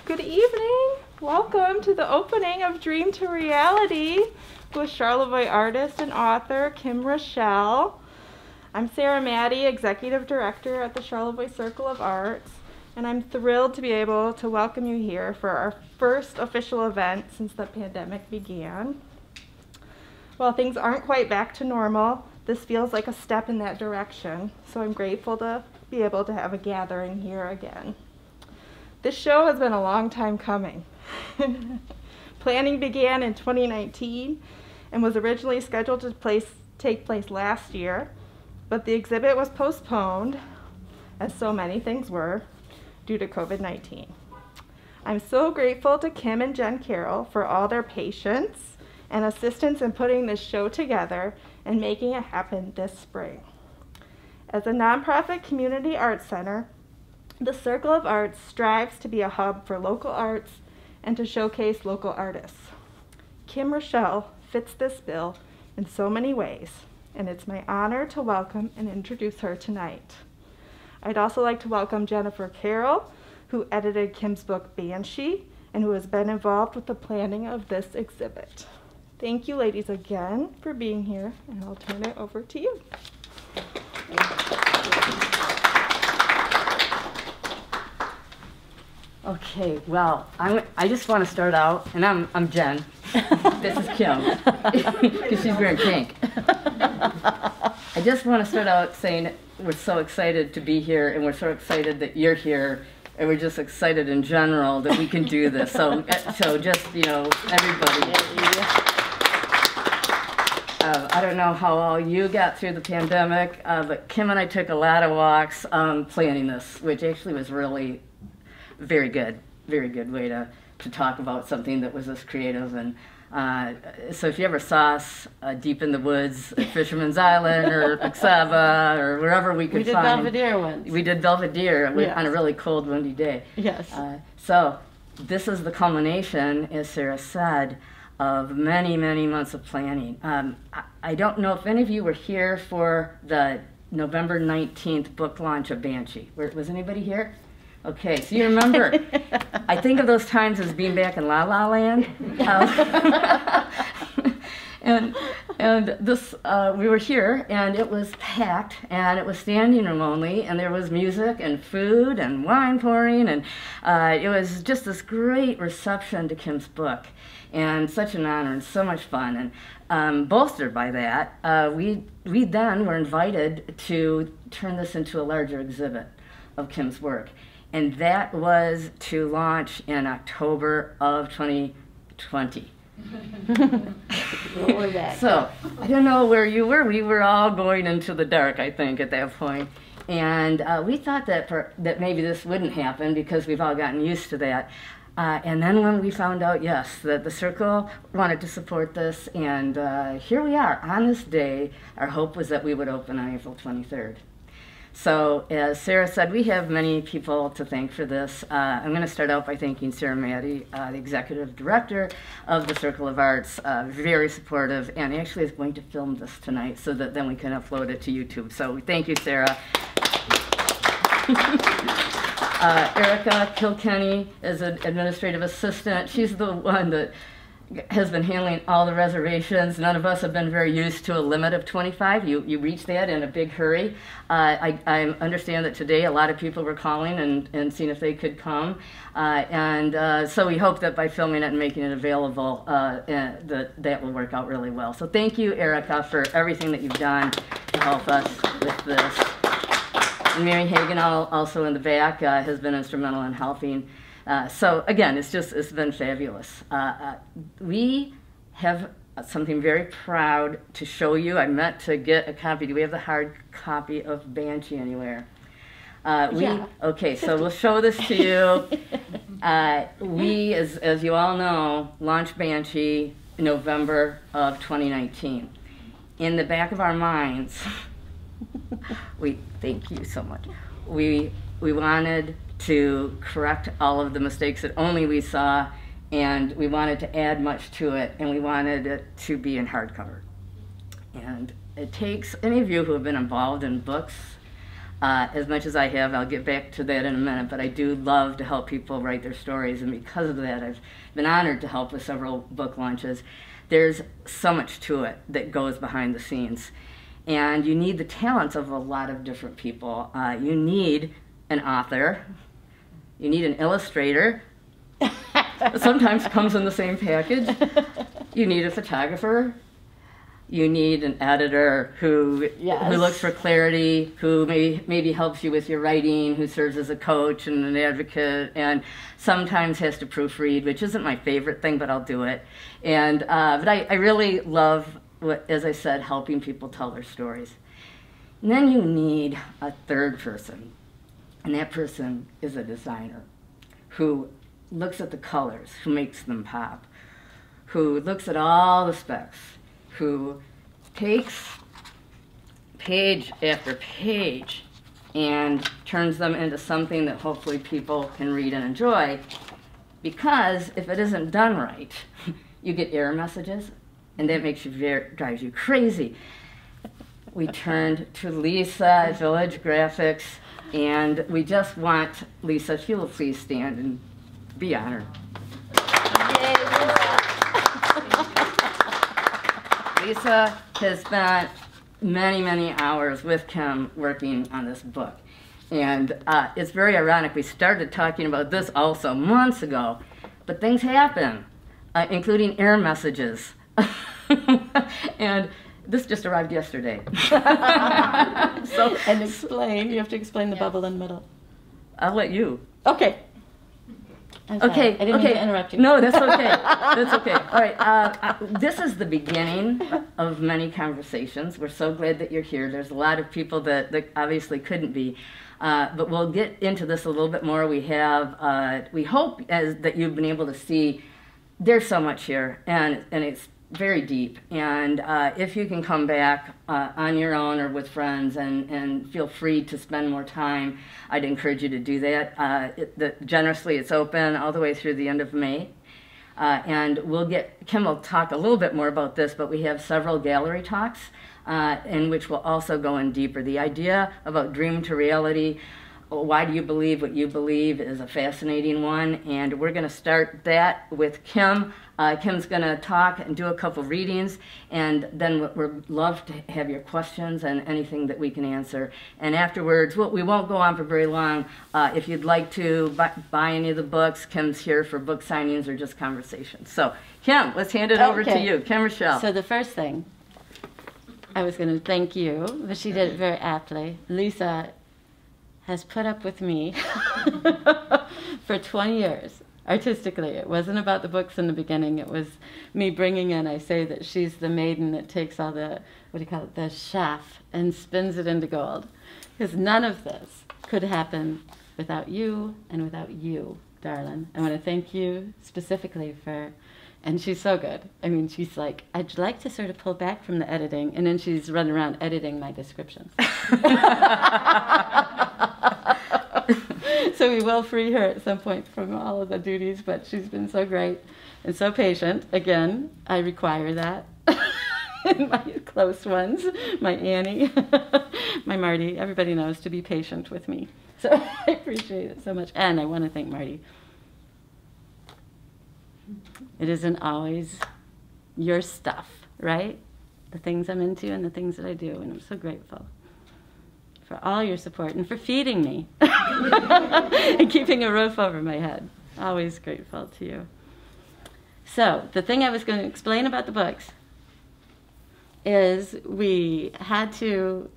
Good evening. Welcome to the opening of Dream to Reality with Charlevoix artist and author Kim Richelle. I'm Sarah Maddie, Executive Director at the Charlevoix Circle of Arts, and I'm thrilled to be able to welcome you here for our first official event since the pandemic began. While things aren't quite back to normal, this feels like a step in that direction, so I'm grateful to be able to have a gathering here again. This show has been a long time coming. Planning began in 2019 and was originally scheduled to take place last year, but the exhibit was postponed, as so many things were, due to COVID-19. I'm so grateful to Kim and Jen Carroll for all their patience and assistance in putting this show together and making it happen this spring. As a nonprofit community arts center, the Circle of Arts strives to be a hub for local arts and to showcase local artists. Kim Richelle fits this bill in so many ways, and it's my honor to welcome and introduce her tonight. I'd also like to welcome Jennifer Carroll, who edited Kim's book Banshee, and who has been involved with the planning of this exhibit. Thank you, ladies, again for being here, and I'll turn it over to you. Okay, well, I just want to start out, and I'm Jen. This is Kim, because she's wearing pink. I just want to start out saying we're so excited to be here, and we're so excited that you're here, and we're just excited in general that we can do this. So just, you know, everybody. I don't know how all you got through the pandemic, but Kim and I took a lot of walks planning this, which actually was really very good way to talk about something that was this creative. And so if you ever saw us deep in the woods at Fisherman's Island or Oxava or wherever we could find. We did Belvedere once. We did Belvedere Yes. on a really cold, windy day. Yes. So this is the culmination, as Sarah said, of many, many months of planning. I don't know if any of you were here for the November 19th book launch of Banshee. Was anybody here? Okay, so you remember, I think of those times as being back in La La Land. And this, we were here, and it was packed, and it was standing room only, and there was music and food and wine pouring, and it was just this great reception to Kim's book, and such an honor and so much fun. And bolstered by that, we then were invited to turn this into a larger exhibit of Kim's work. And that was to launch in October of 2020. So, I don't know where you were. We were all going into the dark, I think, at that point. And we thought that maybe this wouldn't happen because we've all gotten used to that. And then when we found out, yes, that the Circle wanted to support this, and here we are on this day. Our hope was that we would open on April 23rd. So, as Sarah said, we have many people to thank for this. I'm going to start out by thanking Sarah Maddie, the Executive Director of the Circle of Arts, very supportive, and actually is going to film this tonight so that then we can upload it to YouTube. So, thank you, Sarah. Erica Kilkenny is an administrative assistant. She's the one that has been handling all the reservations. None of us have been very used to a limit of 25. You reach that in a big hurry. I understand that today a lot of people were calling and seeing if they could come. So we hope that by filming it and making it available, that will work out really well. So thank you, Erica, for everything that you've done to help us with this. And Mary Hagan, also in the back, has been instrumental in helping. So again, it's been fabulous. We have something very proud to show you. I meant to get a copy. Do we have the hard copy of Banshee anywhere? Yeah. Okay, so we'll show this to you. We, as you all know, launched Banshee in November of 2019. In the back of our minds, thank you so much. We wanted to correct all of the mistakes that only we saw, and we wanted to add much to it, and we wanted it to be in hardcover. And it takes any of you who have been involved in books as much as I have. I'll get back to that in a minute, but I do love to help people write their stories, and because of that, I've been honored to help with several book launches. There's so much to it that goes behind the scenes, and you need the talents of a lot of different people. You need an author, you need an illustrator, sometimes comes in the same package. You need a photographer. You need an editor who looks for clarity, who maybe helps you with your writing, who serves as a coach and an advocate, and sometimes has to proofread, which isn't my favorite thing, but I'll do it. And but I really love, as I said, helping people tell their stories. And then you need a third person, and that person is a designer who looks at the colors, who makes them pop, who looks at all the specs, who takes page after page and turns them into something that hopefully people can read and enjoy. Because if it isn't done right, you get error messages, and that makes you drives you crazy. We turned to Lisa at Village Graphics, and we just want Lisa, if you'll please stand and be honored. Lisa has spent many, many hours with Kim working on this book. And it's very ironic. We started talking about this also months ago, but things happen, including error messages. And this just arrived yesterday. And explain. You have to explain the bubble in the middle. I'll let you. Okay. I'm sorry. Okay. I didn't mean to interrupt you. No, that's okay. That's okay. All right. This is the beginning of many conversations. We're so glad that you're here. There's a lot of people that obviously couldn't be. But we'll get into this a little bit more. We have, we hope that you've been able to see there's so much here, and it's very deep. And if you can come back on your own or with friends and feel free to spend more time, I'd encourage you to do that. Generously, it's open all the way through the end of May. And Kim will talk a little bit more about this, but we have several gallery talks in which we'll also go in deeper. The idea about dream to reality, why do you believe what you believe, is a fascinating one, and we're going to start that with Kim. Kim's going to talk and do a couple readings, and then we'd love to have your questions and anything that we can answer. And afterwards, we won't go on for very long. If you'd like to buy any of the books, Kim's here for book signings or just conversations. So, Kim, let's hand it over to you. Kim Richelle. So the first thing, I was going to thank you, but she did it very aptly. Lisa has put up with me for 20 years, artistically. It wasn't about the books in the beginning. It was me bringing in, I say that she's the maiden that takes all the, what do you call it, the chaff and spins it into gold. Because none of this could happen without you and without you, darling. I want to thank you specifically for, and she's so good. I mean, she's like, I'd like to sort of pull back from the editing, and then she's running around editing my descriptions. So we will free her at some point from all of the duties, but she's been so great and so patient. Again, I require that in my close ones, my Annie, my Marty. Everybody knows to be patient with me. So I appreciate it so much. And I want to thank Marty. It isn't always your stuff, right? The things I'm into and the things that I do, and I'm so grateful for all your support and for feeding me and keeping a roof over my head. Always grateful to you. So the thing I was going to explain about the books is they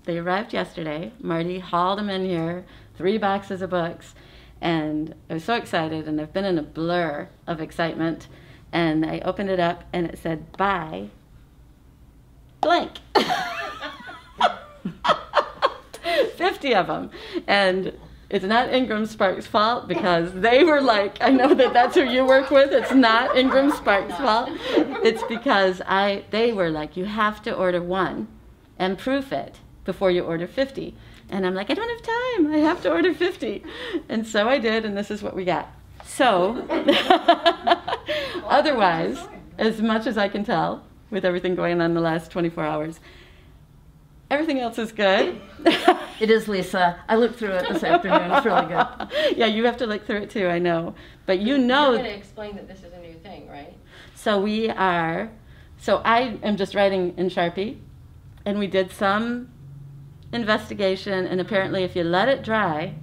arrived yesterday. Marty hauled them in here, 3 boxes of books, and I was so excited, and I've been in a blur of excitement, and I opened it up and it said, "Buy blank." 50 of them. And it's not Ingram Sparks' fault, because they were like, I know that that's who you work with. It's not Ingram Sparks' fault. It's because they were like, you have to order 1 and proof it before you order 50. And I'm like, I don't have time. I have to order 50. And so I did, and this is what we got. So, otherwise, as much as I can tell, with everything going on in the last 24 hours, Everything else is good. It is, Lisa. I looked through it this afternoon. It's really good. Yeah, you have to look through it too, I know. But you You're know. going to explain that this is a new thing, right? So I am just writing in Sharpie, and we did some investigation, and apparently if you let it dry,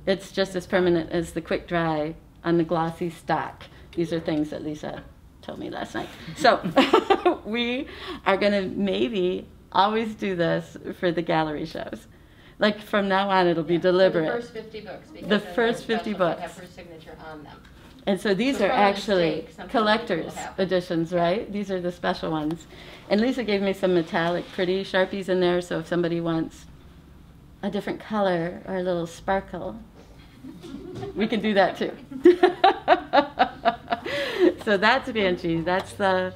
it's just as permanent as the quick dry on the glossy stock. These are things that Lisa told me last night. So we are going to maybe always do this for the gallery shows. Like from now on, it'll be deliberate. The first 50 books. Because The then first they're 50 special, they books. have her signature on them. And so these So are from a actually mistake, something collector's will happen. editions, right? These are the special ones. And Lisa gave me some metallic pretty Sharpies in there, so if somebody wants a different color or a little sparkle, we can do that too. So that's Banshee. That's the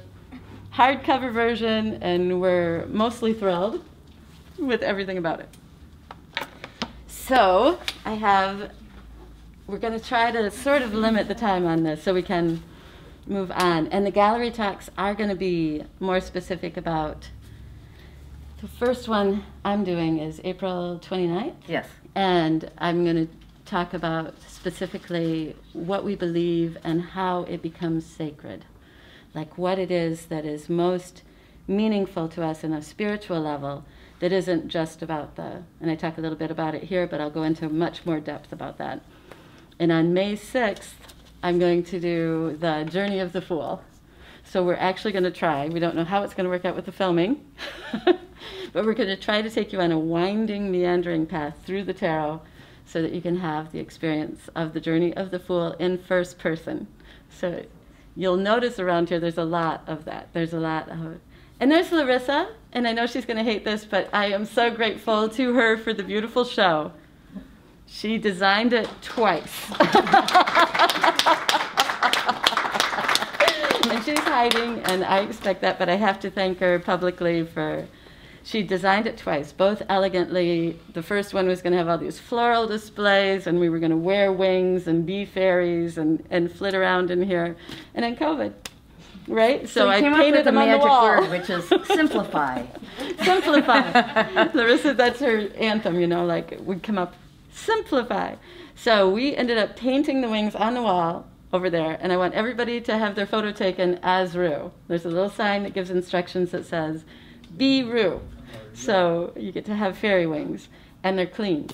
hardcover version, and we're mostly thrilled with everything about it. So we're going to try to sort of limit the time on this so we can move on. And the gallery talks are going to be more specific about, the first one I'm doing is April 29th. Yes. And I'm going to talk about specifically what we believe and how it becomes sacred. Like what it is that is most meaningful to us on a spiritual level that isn't just about and I talk a little bit about it here, but I'll go into much more depth about that. And on May 6th, I'm going to do the Journey of the Fool. So we're actually going to try, we don't know how it's going to work out with the filming, but we're going to try to take you on a winding, meandering path through the tarot so that you can have the experience of the Journey of the Fool in first person. So you'll notice around here there's a lot of that. There's a lot of, and there's Larissa, and I know she's going to hate this, but I am so grateful to her for the beautiful show. She designed it twice. And she's hiding, and I expect that, but I have to thank her publicly for, she designed it twice, both elegantly. The first one was going to have all these floral displays, and we were going to wear wings and be fairies and flit around in here. And then COVID, right? So I came up painted with the them on the magic wall. word, which is simplify. Simplify. Larissa, that's her anthem, you know, like we'd come up, simplify. So we ended up painting the wings on the wall over there, and I want everybody to have their photo taken as Rue. There's a little sign that gives instructions that says, be Rue. So you get to have fairy wings, and they're clean.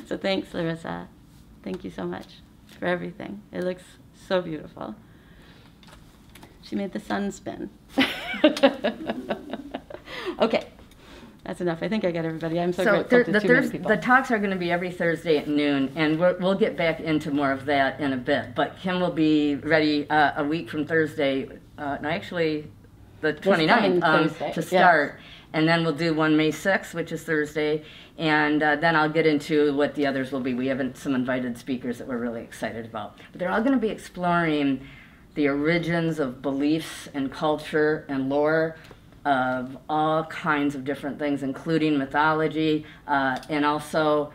So thanks, Larissa. Thank you so much for everything. It looks so beautiful. She made the sun spin. Okay. That's enough. I think I got everybody. I'm so grateful to too many people. The talks are going to be every Thursday at noon, and we'll get back into more of that in a bit. But Kim will be ready a week from Thursday, no, actually the 29th, to start. Yes. And then we'll do one May 6th, which is Thursday, and then I'll get into what the others will be. We have some invited speakers that we're really excited about. But they're all going to be exploring the origins of beliefs and culture and lore of all kinds of different things, including mythology, and also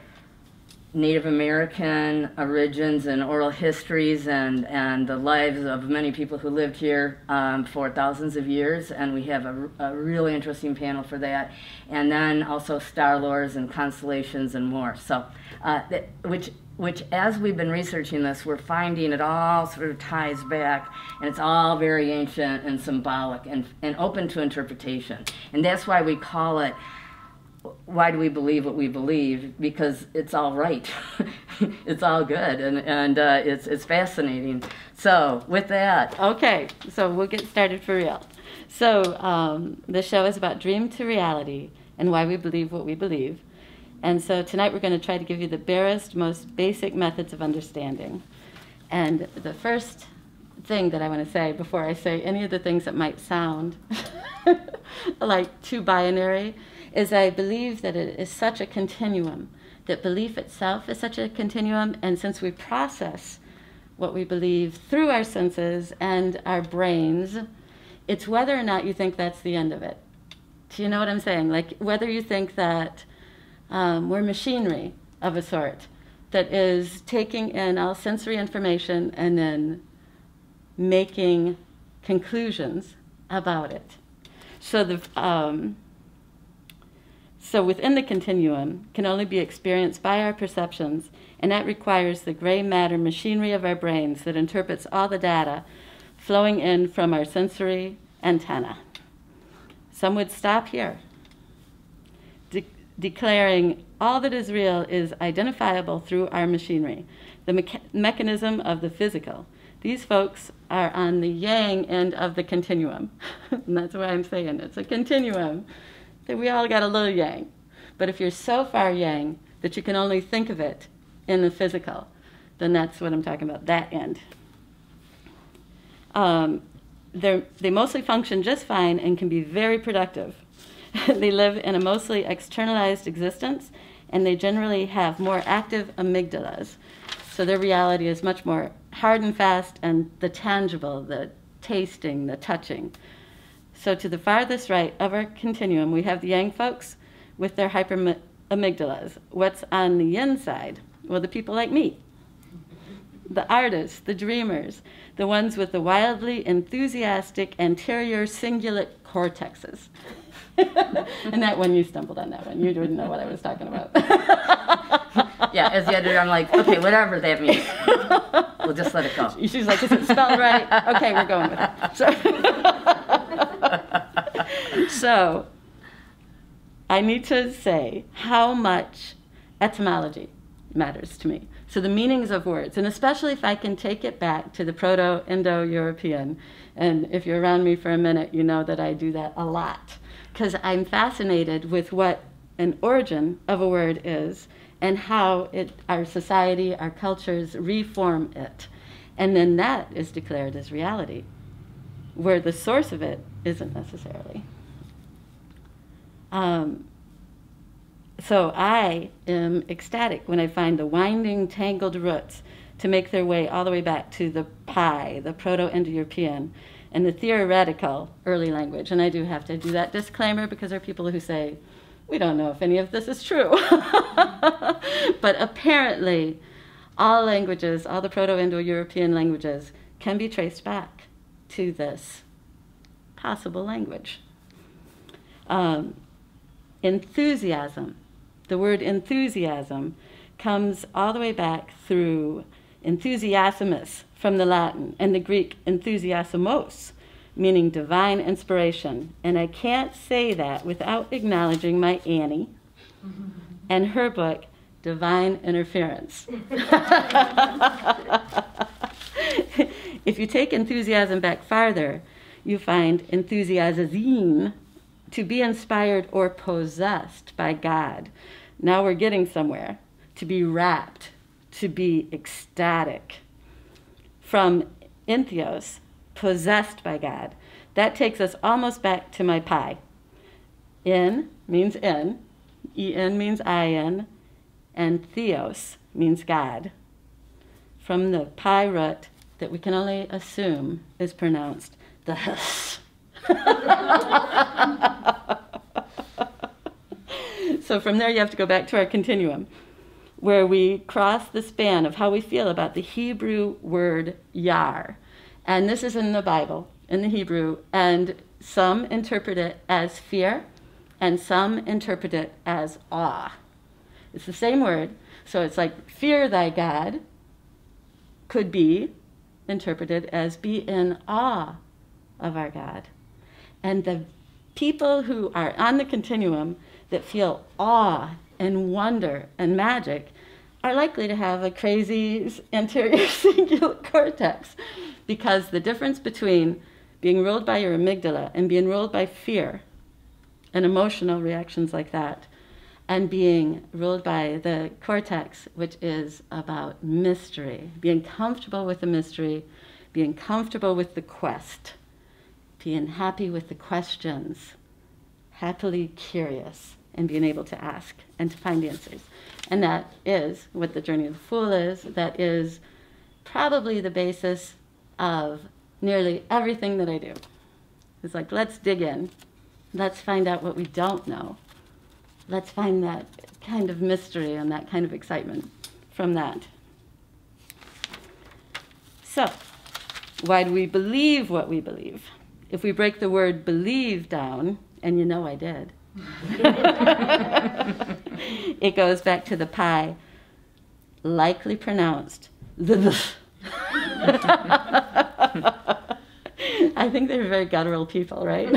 Native American origins and oral histories and the lives of many people who lived here for thousands of years. And we have a really interesting panel for that. And then also star lores and constellations and more. So, which as we've been researching this, we're finding it all sort of ties back, and it's all very ancient and symbolic and open to interpretation. And that's why we call it, why do we believe what we believe? Because it's all right. It's all good, and it's fascinating. So with that. Okay, so we'll get started for real. So the show is about dream to reality and why we believe what we believe. And so tonight we're going to try to give you the barest, most basic methods of understanding. And the first thing that I want to say before I say any of the things that might sound like too binary is I believe that it is such a continuum, that belief itself is such a continuum, and since we process what we believe through our senses and our brains, it's whether or not you think that's the end of it. Do you know what I'm saying? Like whether you think that we're machinery of a sort that is taking in all sensory information and then making conclusions about it. So so within the continuum can only be experienced by our perceptions, and that requires the gray matter machinery of our brains that interprets all the data flowing in from our sensory antenna. Some would stop here, declaring all that is real is identifiable through our machinery, the mechanism of the physical. These folks are on the yang end of the continuum. And that's why I'm saying it's a continuum. That we all got a little yang. But if you're so far yang that you can only think of it in the physical, then that's what I'm talking about, that end. They mostly function just fine and can be very productive. They live in a mostly externalized existence, and they generally have more active amygdalas. So their reality is much more hard and fast, and the tangible, the tasting, the touching. So to the farthest right of our continuum, we have the yang folks with their hyper amygdalas. What's on the yin side? Well, the people like me. The artists, the dreamers, the ones with the wildly enthusiastic anterior cingulate cortexes. And that one, you stumbled on that one. You didn't know what I was talking about. Yeah, as the editor, I'm like, okay, whatever that means. We'll just let it go. She's like, is it spelled right? Okay, we're going with it. So I need to say how much etymology matters to me. So the meanings of words, and especially if I can take it back to the Proto-Indo-European, and if you're around me for a minute, you know that I do that a lot, because I'm fascinated with what an origin of a word is and how our society, our cultures reform it. And then that is declared as reality, where the source of it isn't necessarily. So I am ecstatic when I find the winding, tangled roots to make their way all the way back to the PIE, the Proto-Indo-European, and the theoretical early language. And I do have to do that disclaimer because there are people who say, we don't know if any of this is true. But apparently, all languages, all the Proto-Indo-European languages, can be traced back to this possible language. Enthusiasm. The word enthusiasm comes all the way back through enthusiasmus from the Latin, and the Greek enthusiasmos, meaning divine inspiration. And I can't say that without acknowledging my Annie and her book, Divine Interference. If you take enthusiasm back farther, you find enthusiasm to be inspired or possessed by God. Now we're getting somewhere. To be rapt, to be ecstatic. From entheos, possessed by God. That takes us almost back to my pi. In means in, en means in, and theos means God. From the pi root that we can only assume is pronounced the hs. So from there you have to go back to our continuum, where we cross the span of how we feel about the Hebrew word yar. And this is in the Bible, in the Hebrew, and some interpret it as fear, and some interpret it as awe. It's the same word, so it's like fear thy God could be interpreted as be in awe of our God. And the people who are on the continuum that feel awe and wonder and magic are likely to have a crazy anterior cingulate cortex, because the difference between being ruled by your amygdala and being ruled by fear and emotional reactions like that, and being ruled by the cortex, which is about mystery, being comfortable with the mystery, being comfortable with the quest, being happy with the questions, happily curious, and being able to ask and to find answers. And that is what the Journey of the Fool is. That is probably the basis of nearly everything that I do. It's like, let's dig in. Let's find out what we don't know. Let's find that kind of mystery and that kind of excitement from that. So, why do we believe what we believe? if we break the word believe down, and you know I did, it goes back to the pi, likely pronounced the. I think they're very guttural people, right?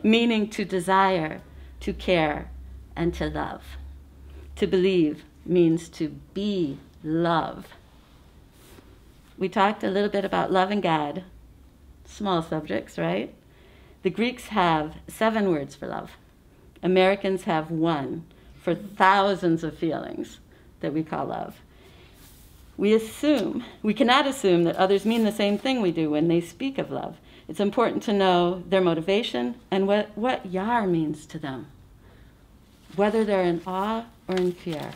Meaning to desire, to care, and to love. To believe means to be love. We talked a little bit about love and God. Small subjects, right? The Greeks have 7 words for love. Americans have 1 for thousands of feelings that we call love. We cannot assume that others mean the same thing we do when they speak of love. It's important to know their motivation and what yar means to them, whether they're in awe or in fear,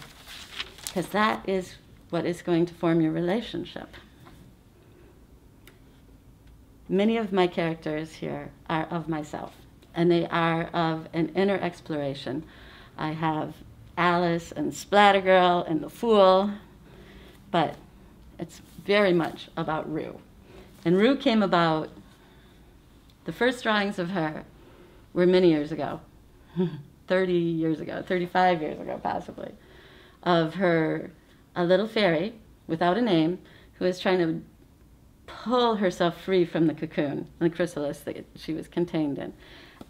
because that is what is going to form your relationship. Many of my characters here are of myself, and they are of an inner exploration. I have Alice and Splattergirl and the Fool, but it's very much about Rue. And Rue came about, the first drawings of her were many years ago, 30 years ago, 35 years ago possibly, of her, a little fairy without a name who is trying to pull herself free from the cocoon, the chrysalis that she was contained in.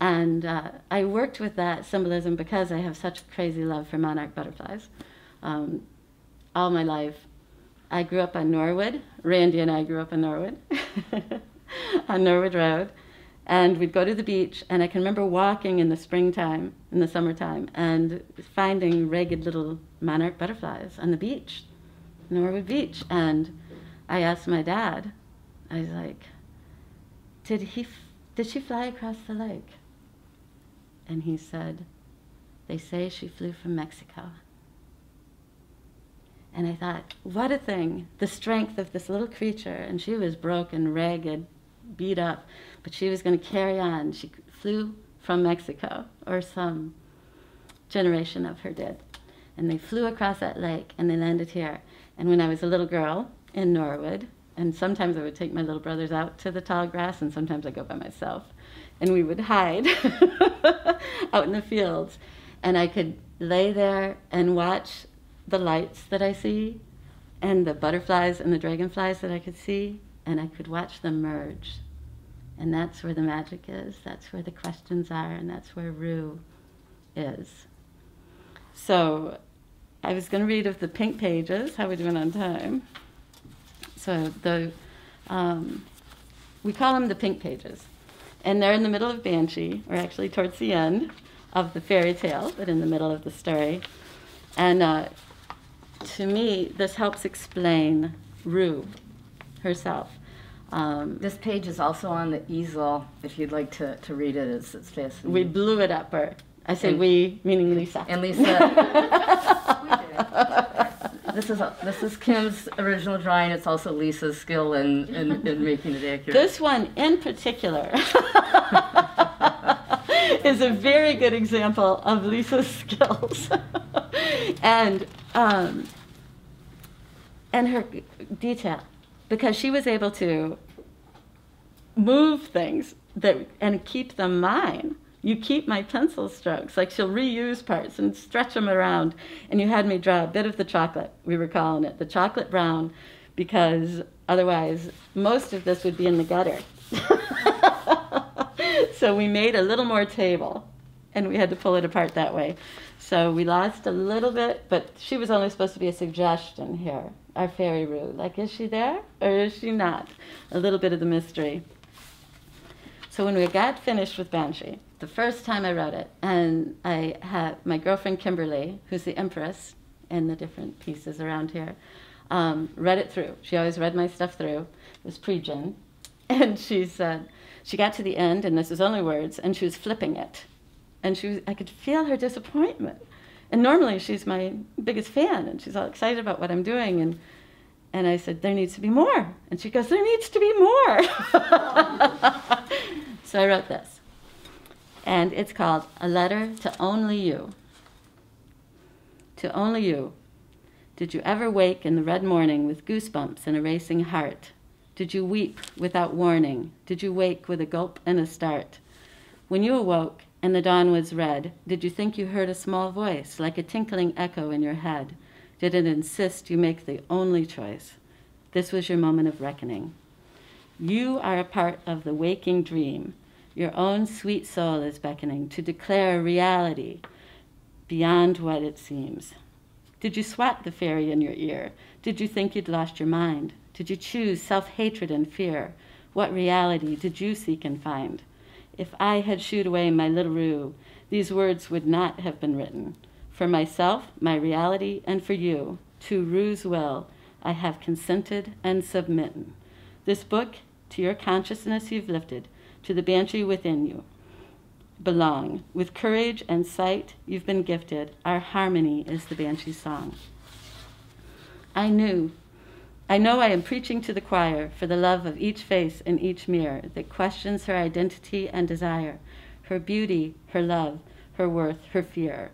And I worked with that symbolism because I have such a crazy love for monarch butterflies. All my life. I grew up on Norwood. Randy and I grew up on Norwood, on Norwood Road. And we'd go to the beach, and I can remember walking in the springtime, in the summertime, and finding ragged little monarch butterflies on the beach, Norwood Beach. And I asked my dad, I was like, did she fly across the lake? And he said, they say she flew from Mexico. And I thought, what a thing, the strength of this little creature. And she was broken, ragged, beat up, but she was going to carry on. She flew from Mexico, or some generation of her did. And they flew across that lake, and they landed here. And when I was a little girl in Norwood, and sometimes I would take my little brothers out to the tall grass, and sometimes I'd go by myself, and we would hide out in the fields. And I could lay there and watch the lights that I see, and the butterflies and the dragonflies that I could see, and I could watch them merge. And that's where the magic is, that's where the questions are, and that's where Rue is. So I was going to read of the pink pages. How are we doing on time? So we call them the pink pages. And they're in the middle of Banshee, or actually towards the end of the fairy tale, but in the middle of the story. And to me, this helps explain Rue herself. This page is also on the easel, if you'd like to read it. It's fascinating. We blew it up, or I say we, meaning Lisa. And Lisa, this is Kim's original drawing. It's also Lisa's skill in making it accurate. This one in particular is a very good example of Lisa's skills and her detail, because she was able to move things and keep them mine. You keep my pencil strokes. Like, she'll reuse parts and stretch them around. And you had me draw a bit of the chocolate. We were calling it the chocolate brown, because otherwise most of this would be in the gutter. So we made a little more table, and we had to pull it apart that way. So we lost a little bit, but she was only supposed to be a suggestion here, our fairy Rue. Like, is she there or is she not? A little bit of the mystery. So when we got finished with Banshee, the first time I wrote it, and I had my girlfriend Kimberly, who's the empress in the different pieces around here, read it through. She always read my stuff through. It was pre-Jen. And she said, she got to the end, and this is only words, and she was flipping it. And I could feel her disappointment. And normally she's my biggest fan, and she's all excited about what I'm doing. And I said, there needs to be more. And she goes, there needs to be more. So I wrote this. And it's called A Letter to Only You. To only you. Did you ever wake in the red morning with goosebumps and a racing heart, Did you weep without warning? Did you wake with a gulp and a start? When you awoke and the dawn was red, did you think you heard a small voice like a tinkling echo in your head? Did it insist you make the only choice? This was your moment of reckoning. You are a part of the waking dream. Your own sweet soul is beckoning to declare a reality beyond what it seems. Did you swat the fairy in your ear? Did you think you'd lost your mind? Did you choose self-hatred and fear? What reality did you seek and find? If I had shooed away my little rue, these words would not have been written. For myself, my reality, and for you, to rue's will, I have consented and submitten. This book, to your consciousness you've lifted, to the Banshee within you, belong. With courage and sight you've been gifted, our harmony is the Banshee song. I know I am preaching to the choir for the love of each face in each mirror that questions her identity and desire, her beauty, her love, her worth, her fear.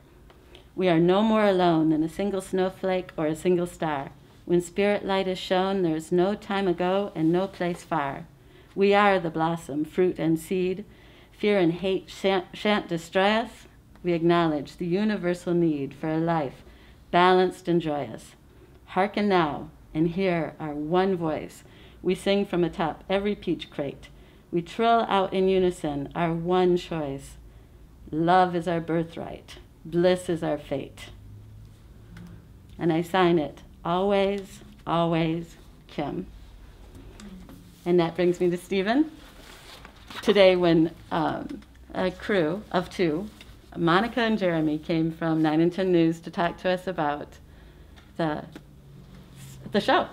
We are no more alone than a single snowflake or a single star. When spirit light is shown, there is no time ago and no place far. We are the blossom, fruit, and seed. Fear and hate shan't destroy us. We acknowledge the universal need for a life balanced and joyous. Hearken now and hear our one voice. We sing from atop every peach crate. We trill out in unison our one choice. Love is our birthright. Bliss is our fate. And I sign it, always, always, Kim. And that brings me to Stephen. Today when a crew of two, Monica and Jeremy, came from 9 and 10 News to talk to us about the show.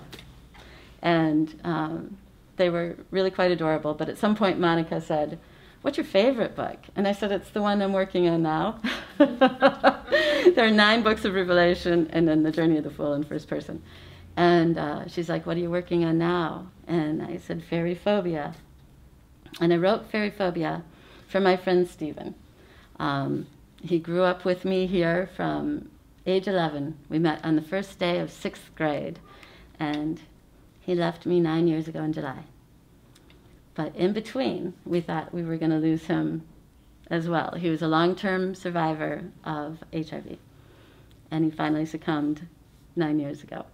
And they were really quite adorable, but at some point Monica said, "What's your favorite book?" And I said, "It's the one I'm working on now." There are 9 books of Revelation and then The Journey of the Fool in first person. And she's like, "What are you working on now?" And I said, "Fairy Phobia." And I wrote Fairy Phobia for my friend Stephen. He grew up with me here from age 11. We met on the first day of 6th grade, and he left me 9 years ago in July. But in between, we thought we were going to lose him as well. He was a long-term survivor of HIV, and he finally succumbed 9 years ago.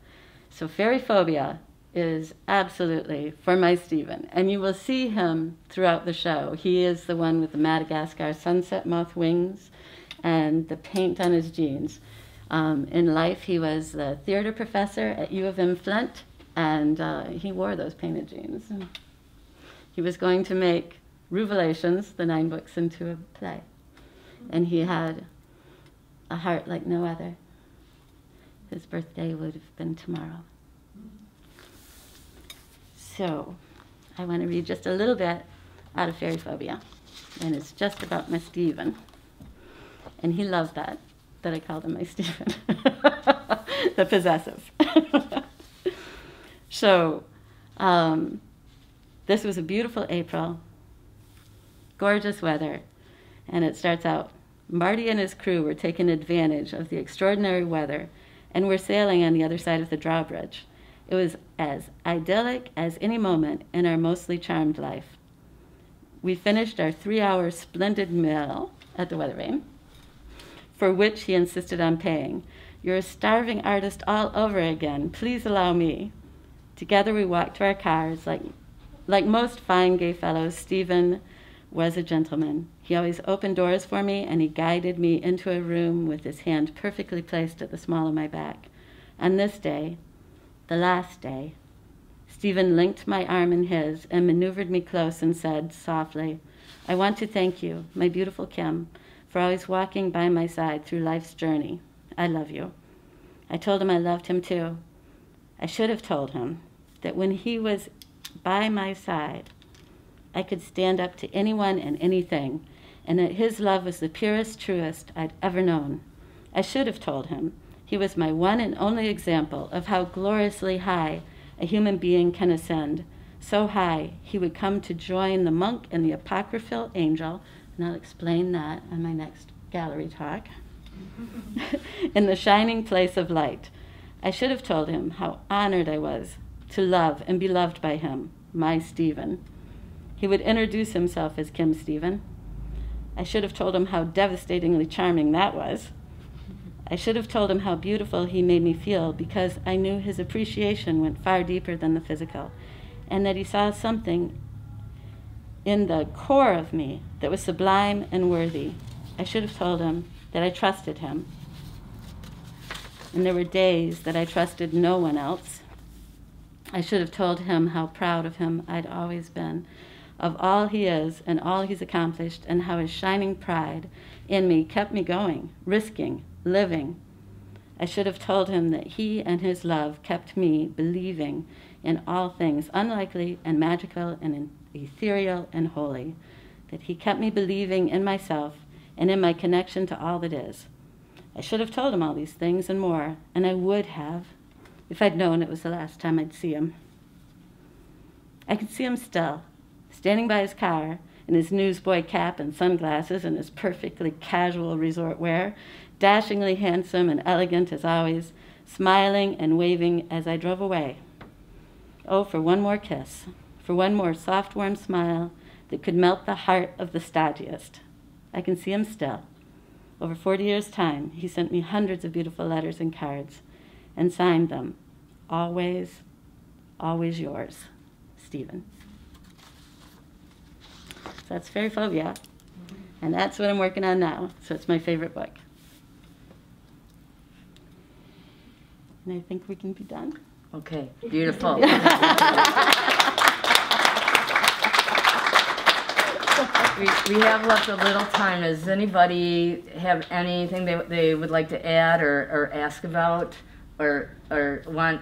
So Fairy Phobia is absolutely for my Stephen, and you will see him throughout the show. He is the one with the Madagascar sunset moth wings and the paint on his jeans. In life, he was the theater professor at U of M Flint, and he wore those painted jeans. He was going to make Revelations, the 9 books, into a play. And he had a heart like no other. His birthday would have been tomorrow. So I want to read just a little bit out of Fairy Phobia. And it's just about my Stephen. And he loved that I called him my Stephen. The possessive. So this was a beautiful April, gorgeous weather, and it starts out, "Marty and his crew were taking advantage of the extraordinary weather and were sailing on the other side of the drawbridge. It was as idyllic as any moment in our mostly charmed life. We finished our 3-hour splendid meal at the Weather Vane, for which he insisted on paying. You're a starving artist all over again. Please allow me." Together we walked to our cars. Like most fine gay fellows, Stephen was a gentleman. He always opened doors for me, and he guided me into a room with his hand perfectly placed at the small of my back. On this day, the last day, Stephen linked my arm in his and maneuvered me close and said softly, "I want to thank you, my beautiful Kim, for always walking by my side through life's journey. I love you." I told him I loved him too. I should have told him that when he was by my side, I could stand up to anyone and anything, and that his love was the purest, truest I'd ever known. I should have told him he was my one and only example of how gloriously high a human being can ascend, so high he would come to join the monk and the apocryphal angel, and I'll explain that on my next gallery talk, in the shining place of light. I should have told him how honored I was to love and be loved by him, my Stephen. He would introduce himself as Kim Stephen. I should have told him how devastatingly charming that was. I should have told him how beautiful he made me feel, because I knew his appreciation went far deeper than the physical, and that he saw something in the core of me that was sublime and worthy. I should have told him that I trusted him. And there were days that I trusted no one else. I should have told him how proud of him I'd always been, of all he is and all he's accomplished, and how his shining pride in me kept me going, risking, living. I should have told him that he and his love kept me believing in all things unlikely and magical and ethereal and holy, that he kept me believing in myself and in my connection to all that is. I should have told him all these things and more, and I would have if I'd known it was the last time I'd see him. I could see him still, standing by his car in his newsboy cap and sunglasses and his perfectly casual resort wear, dashingly handsome and elegant as always, smiling and waving as I drove away. Oh, for one more kiss, for one more soft, warm smile that could melt the heart of the stodgiest. I can see him still. Over 40 years' time, he sent me hundreds of beautiful letters and cards and signed them, always, always yours, Stephen. So that's Fairy Phobia, and that's what I'm working on now, so it's my favorite book. And I think we can be done. Okay, beautiful. We have left a little time. Does anybody have anything they would like to add or ask about or want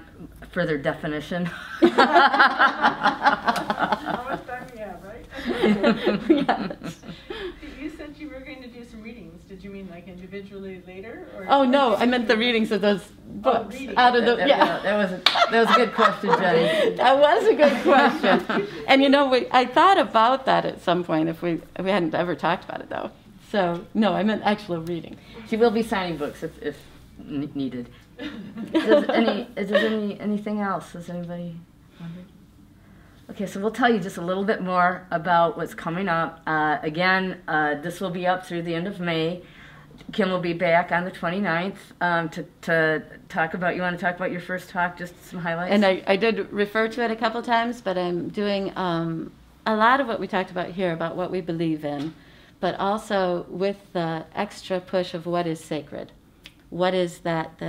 further definition? How much time we have, right? Yes. You said you were going to do some readings. Did you mean like individually later? Or Oh no, I meant the readings of those books readings. out of the That was a good question, Jenny. That was a good question. And you know, I thought about that at some point if we hadn't ever talked about it though. So no, I meant actual reading. She will be signing books if needed. Anything else? Does anybody wonder? Okay, so we'll tell you just a little bit more about what's coming up. Again, this will be up through the end of May. Kim will be back on the 29th to talk about, you want to talk about your first talk, just some highlights? And I did refer to it a couple times, but I'm doing a lot of what we talked about here, about what we believe in, but also with the extra push of what is sacred. What is that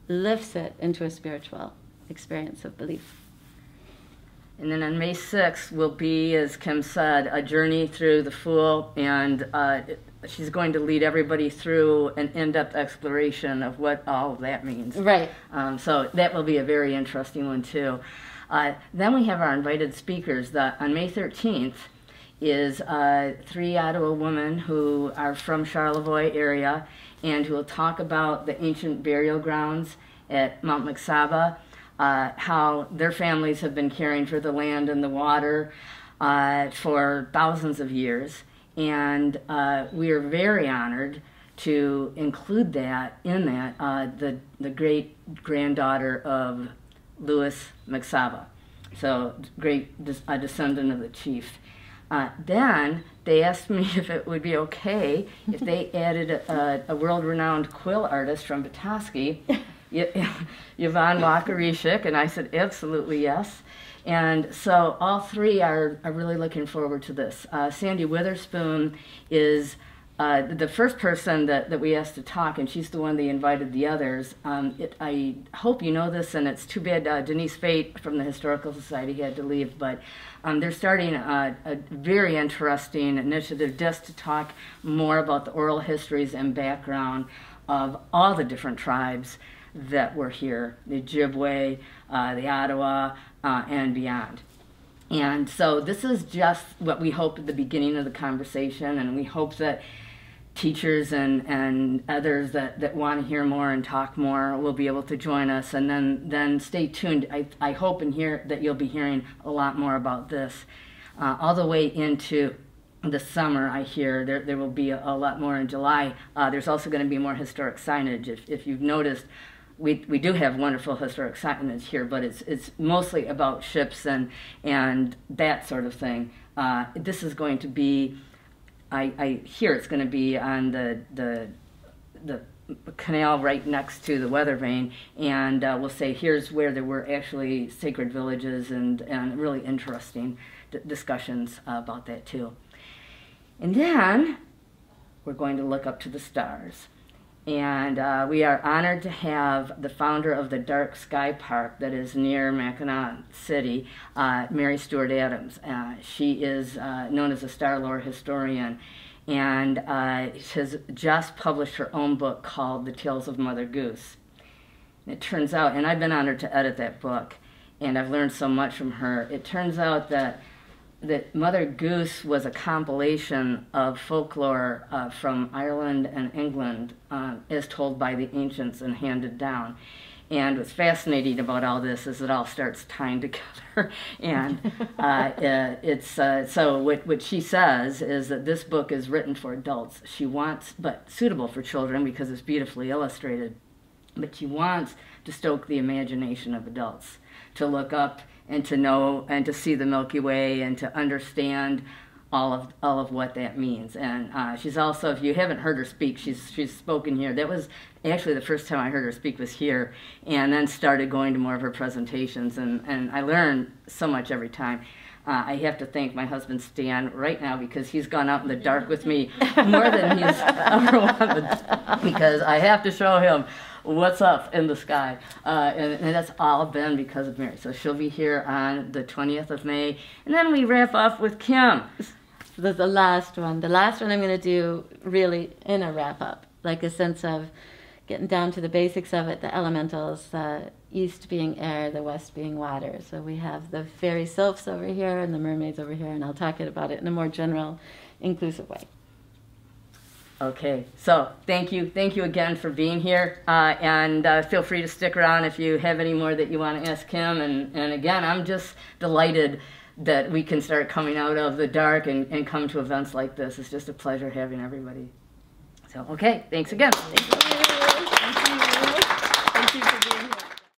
lifts it into a spiritual experience of belief. And then on May 6th will be, as Kim said, a journey through the Fool, and she's going to lead everybody through an in-depth exploration of what all of that means. Right. So that will be a very interesting one, too. Then we have our invited speakers. On May 13th is 3 Ottawa women who are from Charlevoix area and who will talk about the ancient burial grounds at Mount Macsaba, how their families have been caring for the land and the water for thousands of years. And we are very honored to include that in that, the great-granddaughter of Louis Macsaba, so a descendant of the chief. Then they asked me if it would be okay if they added a world-renowned quill artist from Petoskey, Yvonne Walker-Rishik, and I said absolutely yes. And so all three are really looking forward to this. Sandy Witherspoon is the first person that we asked to talk, and she's the one that invited the others. I hope you know this, and it's too bad Denise Fate from the Historical Society had to leave, but they're starting a very interesting initiative just to talk more about the oral histories and background of all the different tribes that were here, the Ojibwe, the Ottawa, and beyond. And so this is just what we hope at the beginning of the conversation, and we hope that teachers and others that want to hear more and talk more will be able to join us. And then stay tuned. I hope and hear that you'll be hearing a lot more about this all the way into the summer. I hear there will be a lot more in July. There's also going to be more historic signage. If you've noticed, we do have wonderful historic signage here, but it's mostly about ships and that sort of thing. This is going to be, I hear it's going to be on the canal right next to the weather vane, and we'll say here's where there were actually sacred villages and really interesting discussions about that too. And then we're going to look up to the stars. And we are honored to have the founder of the Dark Sky Park that is near Mackinac City, Mary Stuart Adams. She is known as a star lore historian, and has just published her own book called The Tales of Mother Goose. And it turns out, and I've been honored to edit that book, and I've learned so much from her. It turns out that Mother Goose was a compilation of folklore from Ireland and England, as told by the ancients and handed down. And what's fascinating about all this is it all starts tying together. And so what she says is that this book is written for adults. She wants, but suitable for children because it's beautifully illustrated. But she wants to stoke the imagination of adults, to look up and to know and to see the Milky Way and to understand all of what that means. And she's also, if you haven't heard her speak, she's spoken here. That was actually the first time I heard her speak was here, and then started going to more of her presentations, and I learn so much every time. I have to thank my husband Stan right now because he's gone out in the dark with me more than he's ever wanted, because I have to show him what's up in the sky. And that's all been because of Mary. So she'll be here on the 20th of May. And then we wrap up with Kim. The last one. The last one I'm going to do really in a wrap-up, like a sense of getting down to the basics of it, the elementals, the east being air, the west being water. So we have the fairy sylphs over here and the mermaids over here, and I'll talk about it in a more general, inclusive way. Okay, so thank you again for being here, and feel free to stick around if you have any more that you want to ask Kim. And again, I'm just delighted that we can start coming out of the dark and come to events like this. It's just a pleasure having everybody. So, okay, thanks again. Thank you. Thank you for being